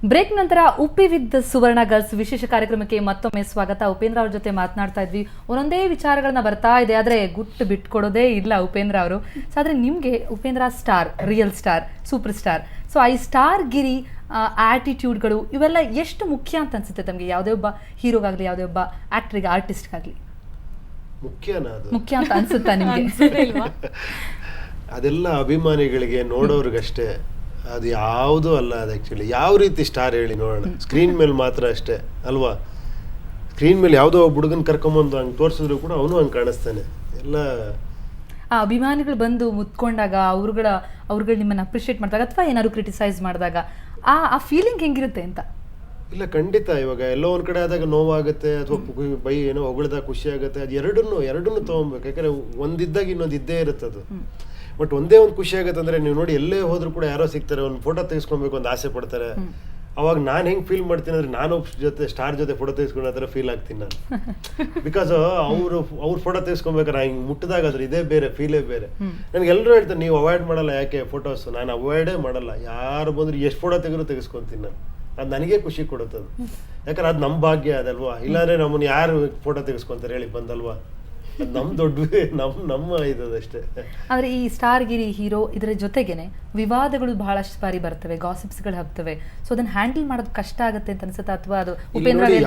Break ನಂತರ Uppi with Suvarna girls ವಿಶೇಷ ಕಾರ್ಯಕ್ರಮಕ್ಕೆ ಮತ್ತೊಮ್ಮೆ ಸ್ವಾಗತ. ಉಪೇಂದ್ರ ಅವ್ರ ಜೊತೆ ಮಾತನಾಡ್ತಾ ಇದ್ವಿ. ಒಂದೊಂದೇ ವಿಚಾರಗಳನ್ನ ಬರ್ತಾ ಇದೆ, ಆದರೆ ಗುಟ್ಟು ಬಿಟ್ಕೊಡೋದೇ ಇಲ್ಲ ಉಪೇಂದ್ರ ಅವರು. ಸೊ ಆದರೆ ನಿಮಗೆ Upendra star, real star, super star. So ಈ ಸ್ಟಾರ್ ಗಿರಿ ಆಟಿಟ್ಯೂಡ್ಗಳು ಇವೆಲ್ಲ ಎಷ್ಟು ಮುಖ್ಯ ಅಂತ ಅನ್ಸುತ್ತೆ ತಮಗೆ? ಯಾವುದೇ ಒಬ್ಬ ಹೀರೋಗಾಗಲಿ, ಯಾವುದೇ ಒಬ್ಬ ಆಕ್ಟರ್ಗೆ, ಆರ್ಟಿಸ್ಟ್ಗಾಗಲಿ ಮುಖ್ಯ ಅಂತ ಅನ್ಸುತ್ತಾ ನಿಮಗೆ? ಅದೆಲ್ಲ ಅಭಿಮಾನಿಗಳಿಗೆ, ನೋಡೋರ್ಗಷ್ಟೇ. ಅದು ಯಾವುದೂ ಅಲ್ಲ. ಅದು ಆ್ಯಕ್ಚುಲಿ ಯಾವ ರೀತಿ ಸ್ಟಾರ್ ಹೇಳಿ ನೋಡೋಣ. ಸ್ಕ್ರೀನ್ ಮೇಲೆ ಮಾತ್ರ ಅಷ್ಟೇ ಅಲ್ವಾ? ಸ್ಕ್ರೀನ್ ಮೇಲೆ ಯಾವುದೋ ಒಬ್ಬ ಹುಡುಗನ ಕರ್ಕೊಂಬಂದು ಹಂಗೆ ತೋರಿಸಿದ್ರು ಕೂಡ ಅವನು ಹಂಗೆ ಕಾಣಿಸ್ತಾನೆ. ಎಲ್ಲ ಆ ಅಭಿಮಾನಿಗಳು ಬಂದು ಮುತ್ಕೊಂಡಾಗ ಅವ್ರುಗಳು ನಿಮ್ಮನ್ನು ಅಪ್ರಿಷಿಯೇಟ್ ಮಾಡಿದಾಗ ಅಥವಾ ಏನಾದ್ರು ಕ್ರಿಟಿಸೈಸ್ ಮಾಡಿದಾಗ ಆ ಫೀಲಿಂಗ್ ಹೆಂಗಿರುತ್ತೆ ಅಂತ? ಇಲ್ಲ, ಖಂಡಿತ. ಇವಾಗ ಎಲ್ಲೋ ಒಂದು ಕಡೆ ಆದಾಗ ನೋವಾಗುತ್ತೆ ಅಥವಾ ಏನೋ ಹೊಗಳಿದಾಗ ಖುಷಿ ಆಗುತ್ತೆ. ಅದು ಎರಡನ್ನೂ ತೊಗೊಬೇಕು. ಯಾಕಂದರೆ ಒಂದಿದ್ದಾಗ ಇನ್ನೊಂದು ಇದ್ದೇ ಇರುತ್ತೆ ಅದು. ಬಟ್ ಒಂದೇ ಒಂದು ಖುಷಿ ಆಗುತ್ತೆ ಅಂದರೆ, ನೀವು ನೋಡಿ ಎಲ್ಲೇ ಹೋದ್ರೂ ಕೂಡ ಯಾರೋ ಸಿಗ್ತಾರೆ, ಒಂದು ಫೋಟೋ ತೆಗೆಸ್ಕೊಬೇಕು ಒಂದು ಆಸೆ ಪಡ್ತಾರೆ. ಅವಾಗ ನಾನು ಹೆಂಗೆ ಫೀಲ್ ಮಾಡ್ತೀನಿ ಅಂದರೆ, ನಾನು ಸ್ಟಾರ್ ಜೊತೆ ಫೋಟೋ ತೆಗೆಸ್ಕೊಂಡು ಆ ಥರ ಫೀಲ್ ಆಗ್ತೀನಿ ನಾನು. ಬಿಕಾಸ್ ಅವ್ರ ಫೋಟೋ ತೆಗೆಸ್ಕೊಬೇಕಾರೆ ಹಿಂಗೆ ಮುಟ್ಟಿದಾಗ ಅದ್ರ ಇದೇ ಬೇರೆ, ಫೀಲೇ ಬೇರೆ. ನನಗೆ ಎಲ್ಲರೂ ಹೇಳ್ತಾರೆ, ನೀವು ಅವಾಯ್ಡ್ ಮಾಡಲ್ಲ ಯಾಕೆ ಫೋಟೋಸ್? ನಾನು ಅವಾಯ್ಡೇ ಮಾಡಲ್ಲ. ಯಾರು ಬಂದರೂ ಎಷ್ಟು ಫೋಟೋ ತೆಗೆಸ್ಕೊತೀನಿ ನಾನು. ಅದು ನನಗೆ ಖುಷಿ ಕೊಡುತ್ತದು. ಯಾಕಂದ್ರೆ ಅದು ನಮ್ಮ ಭಾಗ್ಯ ಅದಲ್ವಾ. ಇಲ್ಲಾಂದರೆ ನಮ್ಮನ್ನು ಯಾರು ಫೋಟೋ ತೆಗೆಸ್ಕೊತಾರೆ ಹೇಳಿ ಬಂದಲ್ವಾ? ಅದು ನಮ್ಮ ದೊಡ್ಡ ನಮ್ಮ ಇದಷ್ಟೇ. ಆದರೆ ಈ ಸ್ಟಾರ್ ಗಿರಿ ಹೀರೋ ಇದರ ಜೊತೆಗೇನೆ ವಿವಾದಗಳು ಬಹಳಷ್ಟು ಬಾರಿ ಬರ್ತವೆ, ಗಾಸಿಪ್ಸ್ಗಳು ಹಾಕ್ತವೆ. ಸೊ ಅದನ್ನ ಹ್ಯಾಂಡಲ್ ಮಾಡೋದು ಕಷ್ಟ ಆಗುತ್ತೆ ಅಂತ ಅನ್ಸುತ್ತೆ, ಅಥವಾ ಅದು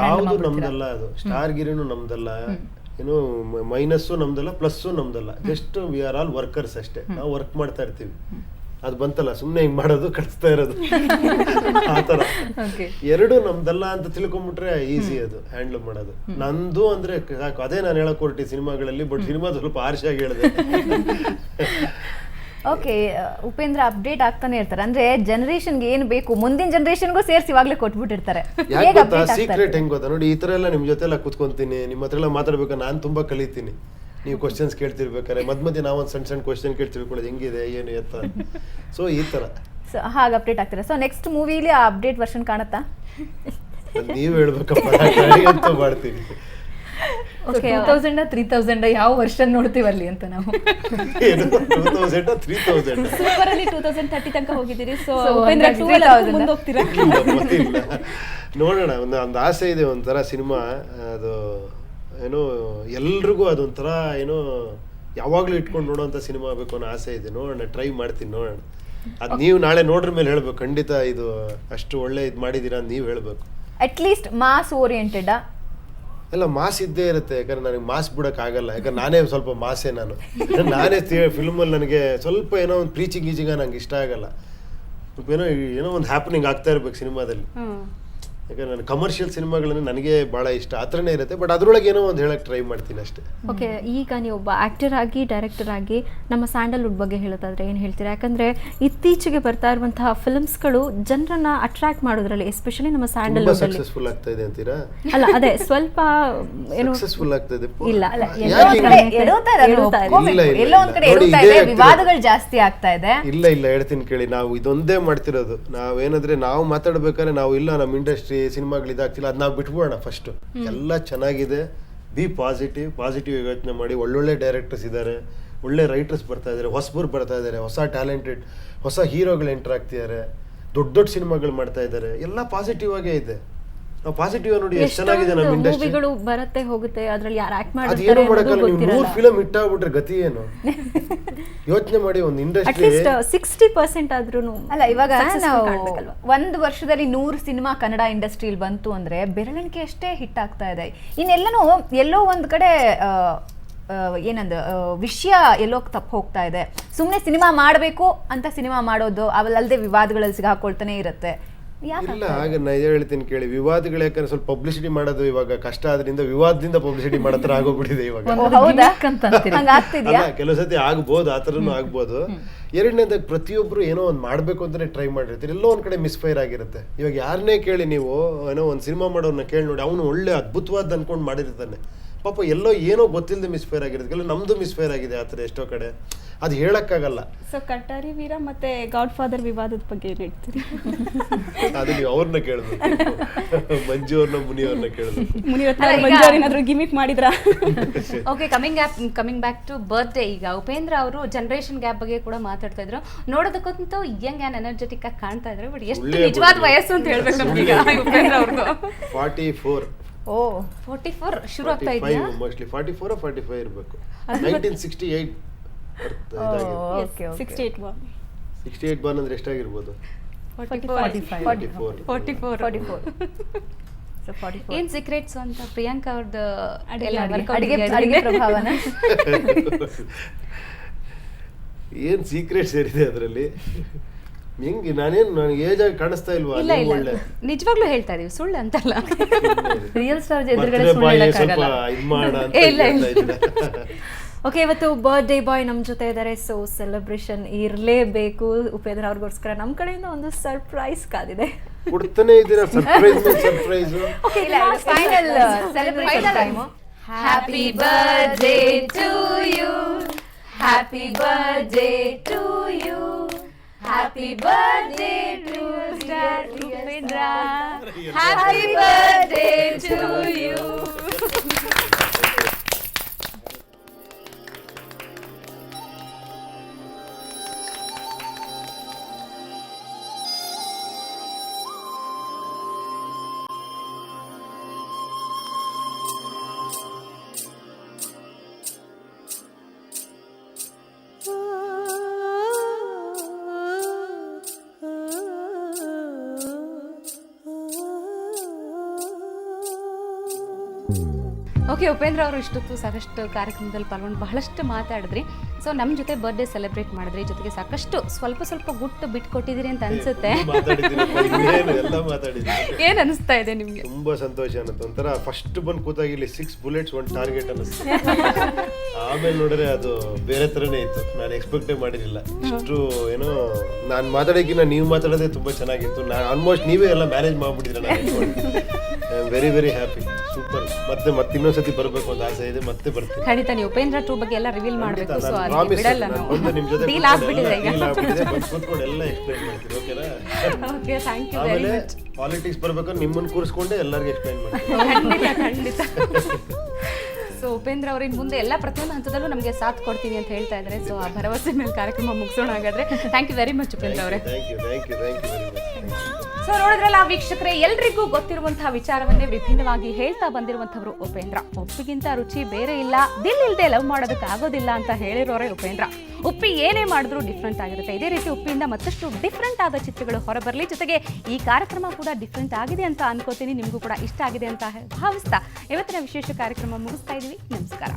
ಯಾವುದು ನಮ್ದಲ್ಲ? ಅದು ಸ್ಟಾರ್ ಗಿರಿನೂ ನಮ್ದಲ್ಲ, ಏನು ಮೈನಸ್ಸು ನಮ್ದಲ್ಲ, ಪ್ಲಸ್ಸು ನಮ್ದಲ್ಲ. Just we are all workers ಅಷ್ಟೇ. ನಾವು ವರ್ಕ್ ಮಾಡ್ತಾ ಇರ್ತೀವಿ. ಅದು ಬಂತಲ್ಲ, ಸುಮ್ಮನೆ ಹಿಂಗೆ ಮಾಡೋದು, ಕಳಿಸ್ತಾ ಇರೋದು, ಆ ಥರ. ಎರಡು ನಮ್ದಲ್ಲ ಅಂತ ತಿಳ್ಕೊಂಬಿಟ್ರೆ ಈಸಿ ಅದು ಹ್ಯಾಂಡಲ್ ಮಾಡೋದು. ನಂದು ಅಂದ್ರೆ ಸಾಕು. ಅದೇ ನಾನು ಹೇಳಕ್ ಹೊರಟಿ ಸಿನಿಮಾಗಳಲ್ಲಿ. ಬಟ್ ಸಿನಿಮಾ ಸ್ವಲ್ಪ ಹಾರ್ಷಾಗಿ ಹೇಳಿದೆ. ಓಕೆ, ಉಪೇಂದ್ರ ಅಪ್ಡೇಟ್ ಆಗ್ತಾನೆ ಇರ್ತಾರೆ. ಅಂದ್ರೆ ಜನರೇಷನ್ಗೆ ಏನು ಬೇಕು, ಮುಂದಿನ ಜನರೇಷನ್ಗೂ ಸೇರಿಸಿ ಇವಾಗಲೇ ಕೊಟ್ಬಿಟ್ಟಿರ್ತಾರೆ. ಸೀಕ್ರೆಟ್ ಹೆಂಗ್ ಗೊತ್ತಾ ನೋಡಿ, ಈ ತರ ಎಲ್ಲ ನಿಮ್ ಜೊತೆ ಎಲ್ಲ ಕುತ್ಕೊಂತೀನಿ, ನಿಮ್ಮ ಹತ್ರ ಎಲ್ಲ ಮಾತಾಡ್ಬೇಕು. ನಾನು ತುಂಬಾ ಕಲಿತೀನಿ. ನೀವು ಕ್ವಶನ್ಸ್ ಕೇಳ್ತಿರ್ಬೇಕಾರೆ ಮಧ್ಯ ನಾವೊಂದು ಸಣ್ಣ ಕ್ವಶನ್ ಕೇಳ್ತಿರ್ಕೊಳ್ಳೋದು, ಹೆಂಗಿದೆ ಏನು ಎತ್ತ. ಸೊ ಈ ತರ ಹಾಗೆ ಅಪ್ಡೇಟ್ ಆಗ್ತಾರೆ. ಸೊ ನೆಕ್ಸ್ಟ್ ಮೂವಿಲಿ ಆ ಅಪ್ಡೇಟ್ ವರ್ಷನ್ ಕಾಣುತ್ತಾ? ನೀವು ಹೇಳ್ಬೇಕಪ್ಪ, ಮಾಡ್ತೀವಿ. 2000 3000 ಯಾವ ವರ್ಷನ್ ನೋಡ್ತೀವಲ್ಲಿ ಅಂತ ನಾವು. 2000 3000 ಸೂಪರ್ ಅಲ್ಲಿ 2030 ತನಕ ಹೋಗಿದ್ದೀರಿ. ಸೊ ಮುಂದೆ ಹೋಗ್ತೀರಾ? ನೋಡೋಣ. ಒಂದು ಆಸೆ ಇದೆ, ಒಂಥರ ಸಿನಿಮಾ. ಅದು ಏನೋ ಎಲ್ರಿಗೂ ಅದೊಂಥರ ಏನೋ ಯಾವಾಗ್ಲೂ ಇಟ್ಕೊಂಡು ನೋಡೋಂಥ ಸಿನಿಮಾ ಆಗಬೇಕು ಅನ್ನೋ ಆಸೆ ಇದೆ. ನೋಡೋಣ, ಟ್ರೈ ಮಾಡ್ತೀನಿ, ನೋಡೋಣ. ಅದು ನೀವು ನಾಳೆ ನೋಡ್ರ ಮೇಲೆ ಹೇಳ್ಬೇಕು. ಖಂಡಿತ ಇದು ಅಷ್ಟು ಒಳ್ಳೆ ಇದು ಮಾಡಿದ್ದೀರಾ ಅಂತ ನೀವು ಹೇಳ್ಬೇಕು. ಅಟ್ ಲೀಸ್ಟ್ ಮಾಸ್ ಓರಿಯೆಂಟೆಡ್ ಎಲ್ಲ ಮಾಸ್ ಇದ್ದೇ ಇರುತ್ತೆ. ಯಾಕಂದ್ರೆ ನನಗೆ ಮಾಸ್ ಬಿಡೋಕೆ ಆಗಲ್ಲ. ಯಾಕಂದ್ರೆ ನಾನೇ ಸ್ವಲ್ಪ ಮಾಸೇ. ನಾನೇ ಫಿಲ್ಮಲ್ಲಿ ನನಗೆ ಸ್ವಲ್ಪ ಏನೋ ಒಂದು ಪ್ರೀಚಿಂಗ್ ಗೀಚಿಂಗ ನಂಗೆ ಇಷ್ಟ ಆಗಲ್ಲ. ಏನೋ ಒಂದು ಹ್ಯಾಪನಿಂಗ್ ಆಗ್ತಾ ಇರ್ಬೇಕು ಸಿನಿಮಾದಲ್ಲಿ. ಯಾಕಂದ್ರೆ ನಾನು ಕಮರ್ಷಿಯಲ್ ಸಿನಿಮಾಗಳನ್ನು ನನಗೆ ಭಾಳ ಇಷ್ಟ, ಆ ಥರನೇ ಇರುತ್ತೆ. ಬಟ್ ಅದ್ರೊಳಗೆ ಏನೋ ಒಂದು ಹೇಳಕ್ಕೆ ಟ್ರೈ ಮಾಡ್ತೀನಿ ಅಷ್ಟೇ. ಓಕೆ, ಈಗ ನೀವು ಒಬ್ಬ ಆ್ಯಕ್ಟರ್ ಆಗಿ, ಡೈರೆಕ್ಟರ್ ಆಗಿ ನಮ್ಮ ಸ್ಯಾಂಡಲ್ವುಡ್ ಬಗ್ಗೆ ಹೇಳೋದಾದ್ರೆ ಏನು ಹೇಳ್ತೀರಾ? ಯಾಕಂದರೆ ಇತ್ತೀಚೆಗೆ ಬರ್ತಾ ಇರುವಂತಹ ಫಿಲ್ಮ್ಸ್ಗಳು ಜನರನ್ನ ಅಟ್ರಾಕ್ಟ್ ಮಾಡೋದ್ರಲ್ಲಿ, ಎಸ್ಪೆಷಲಿ ನಮ್ಮ ಸ್ಯಾಂಡಲ್ವುಡ್ ಸಕ್ಸಸ್ಫುಲ್ ಆಗ್ತಾ ಇದೆ ಅಂತೀರಾ? ಅಲ್ಲ, ಅದೇ ಸ್ವಲ್ಪ ಏನು ಸಕ್ಸಸ್ಫುಲ್ ಆಗ್ತಾ ಇದೆ. ವಿವಾದಗಳು ಜಾಸ್ತಿ ಆಗ್ತಾ ಇದೆ. ಇಲ್ಲ ಹೇಳ್ತೀನಿ ಕೇಳಿ. ನಾವು ಇದೊಂದೇ ಮಾಡ್ತಿರೋದು. ನಾವೇನಾದ್ರೆ ನಾವು ಮಾತಾಡ್ಬೇಕಾದ್ರೆ ನಾವು ಇಲ್ಲ ನಮ್ಮ ಇಂಡಸ್ಟ್ರಿ ಸಿನಿಮಾಗಳು ಇದಾಗ್ತಿಲ್ಲ, ಅದು ನಾವು ಬಿಟ್ಬಿಡೋಣ. ಫಸ್ಟ್ ಎಲ್ಲ ಚೆನ್ನಾಗಿದೆ, ಬಿ ಪಾಸಿಟಿವ್ ಯೋಚನೆ ಮಾಡಿ. ಒಳ್ಳೊಳ್ಳೆ ಡೈರೆಕ್ಟರ್ಸ್ ಇದ್ದಾರೆ, ಒಳ್ಳೆ ರೈಟರ್ಸ್ ಬರ್ತಾ ಇದ್ದಾರೆ, ಹೊಸಬರು ಬರ್ತಾ ಇದ್ದಾರೆ, ಹೊಸ ಟ್ಯಾಲೆಂಟೆಡ್ ಹೊಸ ಹೀರೋಗಳು ಎಂಟರ್ ಆಗ್ತಿದ್ದಾರೆ, ದೊಡ್ಡ ಸಿನಿಮಾಗಳು ಮಾಡ್ತಾ ಇದ್ದಾರೆ. ಎಲ್ಲ ಪಾಸಿಟಿವ್ ಆಗೇ ಇದೆ. ನಾವು ಪಾಸಿಟಿವ್ ನೋಡಿ ಎಷ್ಟು ಚೆನ್ನಾಗಿದೆ ನಮ್ಮ ಇಂಡಸ್ಟ್ರಿ. ಮೂವಿಗಳು ಬರುತ್ತೆ ಹೋಗುತ್ತೆ, ಅದ್ರಲ್ಲಿ ಯಾರು ಆಕ್ಟ್ ಮಾಡ್ತಾರೆ ಅದೇನು ಮಾಡಕ್ಕಲ್ಲ. ನೀವು 100 ಫಿಲಂ ಹಿಟ್ ಆಗ್ಬಿಟ್ರೆ ಗತಿ ಏನು? ಯೋಚನೆ ಮಾಡಿ. ಒಂದು ಇಂಡಸ್ಟ್ರಿ 60% ಆದ್ರೂ ಅಲ್ಲ. ಇವಾಗ ಒಂದು ವರ್ಷದಲ್ಲಿ 100 ಸಿನಿಮಾ ಕನ್ನಡ ಇಂಡಸ್ಟ್ರಿಯಲ್ಲಿ ಬಂತು ಅಂದ್ರೆ ಬೆರಳಿಕೆ ಅಷ್ಟೇ ಹಿಟ್ ಆಗ್ತಾ ಇದೆ. ಇನ್ನೆಲ್ಲನೂ ಎಲ್ಲೋ ಒಂದ್ ಕಡೆ ಏನಂದ ವಿಷಯ ಎಲ್ಲೋ ತಪ್ಪು ಹೋಗ್ತಾ ಇದೆ. ಸುಮ್ಮನೆ ಸಿನಿಮಾ ಮಾಡಬೇಕು ಅಂತ ಸಿನಿಮಾ ಮಾಡೋದು, ಅವಲ್ಲದೆ ವಿವಾದಗಳಲ್ಲಿ ಸಿಗಾಕೊಳ್ತಾನೆ ಇರುತ್ತೆ. ಇಲ್ಲ, ಹಾಗೆ ನಾನು ಹೇಳ್ತೀನಿ ಕೇಳಿ. ವಿವಾದಗಳು ಯಾಕಂದ್ರೆ ಸ್ವಲ್ಪ ಪಬ್ಲಿಸಿಟಿ ಮಾಡೋದು ಇವಾಗ ಕಷ್ಟ ಆದ್ರಿಂದ ವಿವಾದದಿಂದ ಪಬ್ಲಿಸಿಟಿ ಮಾಡೋತ್ರ ಆಗೋಗ್ಬಿಟ್ಟಿದೆ ಇವಾಗ. ಕೆಲವು ಸತಿ ಆಗ್ಬೋದು, ಆ ಥರನೂ ಆಗ್ಬೋದು. ಎರಡನೇದಾಗಿ ಪ್ರತಿಯೊಬ್ರು ಏನೋ ಒಂದು ಮಾಡ್ಬೇಕು ಅಂತಾನೆ ಟ್ರೈ ಮಾಡಿರ್ತೀರಿ, ಎಲ್ಲೋ ಒಂದ್ ಕಡೆ ಮಿಸ್ಫೈರ್ ಆಗಿರುತ್ತೆ. ಇವಾಗ ಯಾರನ್ನೇ ಕೇಳಿ ನೀವು, ಏನೋ ಒಂದು ಸಿನಿಮಾ ಮಾಡೋನ್ನ ಕೇಳಿ ನೋಡಿ, ಅವನು ಒಳ್ಳೆ ಅದ್ಭುತವಾದ ಅನ್ಕೊಂಡು ಮಾಡಿರ್ತಾನೆ. ಪಾಪ ಎಲ್ಲೋ ಏನೋ ಗೊತ್ತಿಲ್ಲದೆ ಮಿಸ್ಫೈರ್ ಆಗಿರೋದಕ್ಕೆಲ್ಲ ನಮ್ದು ಮಿಸ್ಫೈರ್ ಆಗಿದೆ ಆ ಥರ ಎಷ್ಟೋ ಕಡೆ, ಅದು ಹೇಳಕ್ಕಾಗಲ್ಲ. ಸೊ ಕಟ್ಟಾರಿ ವೀರ ಮತ್ತೆ ಗಾಡ್ ಫಾದರ್ ವಿವಾದದ ಬಗ್ಗೆ ಏನ್ ಹೇಳ್ತೀರಿ? ಅದು ನೀವು ಅವ್ರನ್ನ ಕೇಳಬೇಕು, ಮಂಜು ಅವ್ರನ್ನ, ಮುನಿ ಅವ್ರನ್ನ ಕೇಳಬೇಕು. ಮುನಿರತ್ನ ಅವ್ರು ಮಂಜು ಅವ್ರು ಏನಾದ್ರು ಗಿಮಿಕ್ ಮಾಡಿದ್ರಾ? Okay, coming back to birthday. ಈಗ ಉಪೇಂದ್ರ ಅವರು ಜನರೇಷನ್ ಗ್ಯಾಪ್ ಬಗ್ಗೆ ಕೂಡ ಮಾತಾಡ್ತಾ ಇದ್ರು. ನೋಡೋದಕ್ಕಂತೂ ಯಂಗ್ ಆ್ಯಂಡ್ ಎನರ್ಜೆಟಿಕ್ ಆಗಿ ಕಾಣ್ತಾ ಇದ್ರು, ಬಟ್ ಎಷ್ಟು ನಿಜವಾದ ವಯಸ್ಸು ಅಂತ ಹೇಳ್ಬೇಕು ನಮ್ಗೀಗ ಉಪೇಂದ್ರ ಅವ್ರದ್ದು. 44 ಓ 44 ಶುರು ಆಗ್ತಾ ಇದೆಯಾ? ಮೋಸ್ಟ್ಲಿ 44 45 ಇರಬೇಕು. 1968 ಓಕೆ 68 ಬಾ 68 ಬಾನ್ ಅಂದ್ರೆ ಎಷ್ಟಾಗಿರ್ಬೋದು? 44 ಸೊ 44 ಏನ್ ಸೀಕ್ರೆಟ್ಸ್ ಅಂತ ಪ್ರಿಯಾಂಕಾ ಅವ್ರದ್ದು ಅಡಿಗೆ ಪ್ರಭಾವನ ಏನ್ ಸೀಕ್ರೆಟ್ ಸೇರಿದೆ ಅದರಲ್ಲಿ? ಹೆಂಗೆ ನನಗೆ ಏಜ್ ಆಗಿ ಕಾಣಿಸ್ತಾ ಇಲ್ವಾ? ಇಲ್ಲ ನೀವು ಇಲ್ಲ, ಒಳ್ಳೆ ನಿಜವಾಗ್ಲೂ ಹೇಳ್ತಾ ಇದೀವಿ, ಸುಳ್ಳು ಅಂತಲ್ಲ. ರಿಯಲ್ ಸ್ಟಾರ್ ಎದುರುಗಡೆ birthday ಸುಳ್ಳು boy ಹೇಳಕ್ಕಾಗಲ್ಲ. ಸ್ವಲ್ಪ ಇದ್ ಮಾಡ ಅಂತ ಇಲ್ಲ, ಇಲ್ಲ. ಹೇಳ್ತಾ ಇದ್ದೀರಾ? ಓಕೆ, ಇವತ್ತು ಬರ್ಡೇ ಬಾಯ್ ನಮ್ಮ ಜೊತೆ ಇದ್ದಾರೆ. ಸೊ ಸೆಲೆಬ್ರೇಷನ್ ಇರಲೇಬೇಕು. ಉಪೇಂದ್ರ ಅವ್ರಿಗೋಸ್ಕರ ನಮ್ಮ ಕಡೆಯಿಂದ ಒಂದು ಸರ್ಪ್ರೈಸ್ ಕಾದಿದೆ. ಕೊಡ್ತಾನೆ ಇದ್ದೀರಾ surprise. Final celebration time. Happy birthday to you, happy birthday to you, happy birthday to Upendra, happy birthday to you. Okay, Upendra ಅವರು ಇಷ್ಟೊತ್ತು ಸಾಕಷ್ಟು ಕಾರ್ಯಕ್ರಮದಲ್ಲಿ ಪಾಲ್ಗೊಂಡು ಬಹಳಷ್ಟು ಮಾತಾಡಿದ್ರಿ. ಸೊ ನಮ್ಮ ಜೊತೆ ಬರ್ಡೇ ಸೆಲೆಬ್ರೇಟ್ ಮಾಡಿದ್ರಿ, ಜೊತೆಗೆ ಸಾಕಷ್ಟು ಸ್ವಲ್ಪ ಗುಟ್ಟು ಬಿಟ್ಕೊಟ್ಟಿದ್ದೀರಿ ಅಂತ ಅನ್ಸುತ್ತೆ. ಎಲ್ಲ ಮಾತಾಡಿದ್ದೀನಿ. ಏನ್ ಅನಿಸ್ತಾ ಇದೆ ನಿಮ್ಗೆ? ತುಂಬಾ ಸಂತೋಷ ಅನ್ನತ್ತೆ. ಒಂಥರ ಫಸ್ಟ್ ಬಂದು ಕೂತಾಗ ಇಲ್ಲಿ 6 bullets 1 ಟಾರ್ಗೆಟ್ ಅನ್ನಿಸ್ತು. ಆಮೇಲೆ ನೋಡಿದ್ರೆ ಅದು ಬೇರೆ ತರನೇ ಇತ್ತು. ನಾನು ಎಕ್ಸ್ಪೆಕ್ಟೇ ಮಾಡಿರಲಿಲ್ಲ. ಇಷ್ಟು ಏನೋ ನಾನು ಮಾತಾಡೋಕ್ಕಿಂತ ನೀವು ಮಾತಾಡೋದೇ ತುಂಬಾ ಚೆನ್ನಾಗಿತ್ತು. ನಾನು ಆಲ್ಮೋಸ್ಟ್ ನೀವೇ ಎಲ್ಲ ಮ್ಯಾನೇಜ್ ಮಾಡ್ಬಿಟ್ಟಿದ್ರೆ. I am very very happy. Super. ಮತ್ತೆ ಇನ್ನೊಂದ್ಸತಿ ಬರಬೇಕು ಅಂತ ಆಸೆ ಇದೆ. ಮತ್ತೆ ಬರ್ತೀನಿ ಖಂಡಿತ. ನೀವು ಉಪೇಂದ್ರ 2 ಬಗ್ಗೆ ಎಲ್ಲ ರಿವೀಲ್ ಮಾಡಬೇಕು. ಸೊ ನಾನು ಅಲ್ಲಿ ಪ್ರಾಮಿಸ್ ಬಿಡಲ್ಲ ನಾನು ನಾವು. ಬಂದು ನಿಮ್ಮ ಜೊತೆ ಡೀಲ್ ಆಗ್ಬಿಟ್ಟಿದೆ ಈಗ. ಬಂದು ಕೂತ್ಕೊಂಡು ಎಲ್ಲ ಎಕ್ಸ್ಪ್ಲೈನ್ ಮಾಡ್ತೀನಿ. ಓಕೆನಾ? ಓಕೆ, ಥ್ಯಾಂಕ್ ಯು ವೆರಿ ಆಮೇಲೆ ಮಚ್. ಪಾಲಿಟಿಕ್ಸ್ ಬರ್ಬೇಕಾದ್ರೆ ನಿಮ್ಮನ್ನು ಕೂರಿಸ್ಕೊಂಡೆ ಎಲ್ಲರಿಗೂ ಎಕ್ಸ್ಪ್ಲೈನ್ ಮಾಡ್ತೀನಿ. ಖಂಡಿತ. ಸೊ ಉಪೇಂದ್ರ ಅವ್ರ ಇನ್ನು ಮುಂದೆ ಎಲ್ಲ ಪ್ರತಿಯೊಂದು ಹಂತದಲ್ಲೂ ನಮಗೆ ಸಾಥ್ ಕೊಡ್ತೀನಿ ಅಂತ ಹೇಳ್ತಾ ಇದ್ದಾರೆ. ಸೊ ಆ ಭರವಸೆ ಮೇಲೆ ಕಾರ್ಯಕ್ರಮ ಮುಗಿಸೋಣ ಹಾಗಾದ್ರೆ. Thank you very much Upendra ಅವರೇ. Thank you very much. So ನೋಡಿದ್ರಲ್ಲ ವೀಕ್ಷಕರೇ, ಎಲ್ರಿಗೂ ಗೊತ್ತಿರುವಂತಹ ವಿಚಾರವನ್ನೇ ವಿಭಿನ್ನವಾಗಿ ಹೇಳ್ತಾ ಬಂದಿರುವಂತವ್ರು ಉಪೇಂದ್ರ. ಉಪ್ಪಿಗಿಂತ ರುಚಿ ಬೇರೆ ಇಲ್ಲ, ದಿಲ್ ಇಲ್ದೆ ಲವ್ ಮಾಡೋದಕ್ಕೆ ಆಗೋದಿಲ್ಲ ಅಂತ ಹೇಳಿರೋರೆ ಉಪೇಂದ್ರ. ಉಪ್ಪಿ ಏನೇ ಮಾಡಿದ್ರು ಡಿಫ್ರೆಂಟ್ ಆಗಿರುತ್ತೆ. ಇದೇ ರೀತಿ ಉಪ್ಪಿಯಿಂದ ಮತ್ತಷ್ಟು ಡಿಫ್ರೆಂಟ್ ಆದ ಚಿತ್ರಗಳು ಹೊರಬರಲಿ. ಜೊತೆಗೆ ಈ ಕಾರ್ಯಕ್ರಮ ಕೂಡ ಡಿಫ್ರೆಂಟ್ ಆಗಿದೆ ಅಂತ ಅನ್ಕೋತೀನಿ. ನಿಮಗೂ ಕೂಡ ಇಷ್ಟ ಆಗಿದೆ ಅಂತ ಭಾವಿಸ್ತಾ ಇವತ್ತಿನ ವಿಶೇಷ ಕಾರ್ಯಕ್ರಮ ಮುಗಿಸ್ತಾ ಇದೀವಿ. ನಮಸ್ಕಾರ.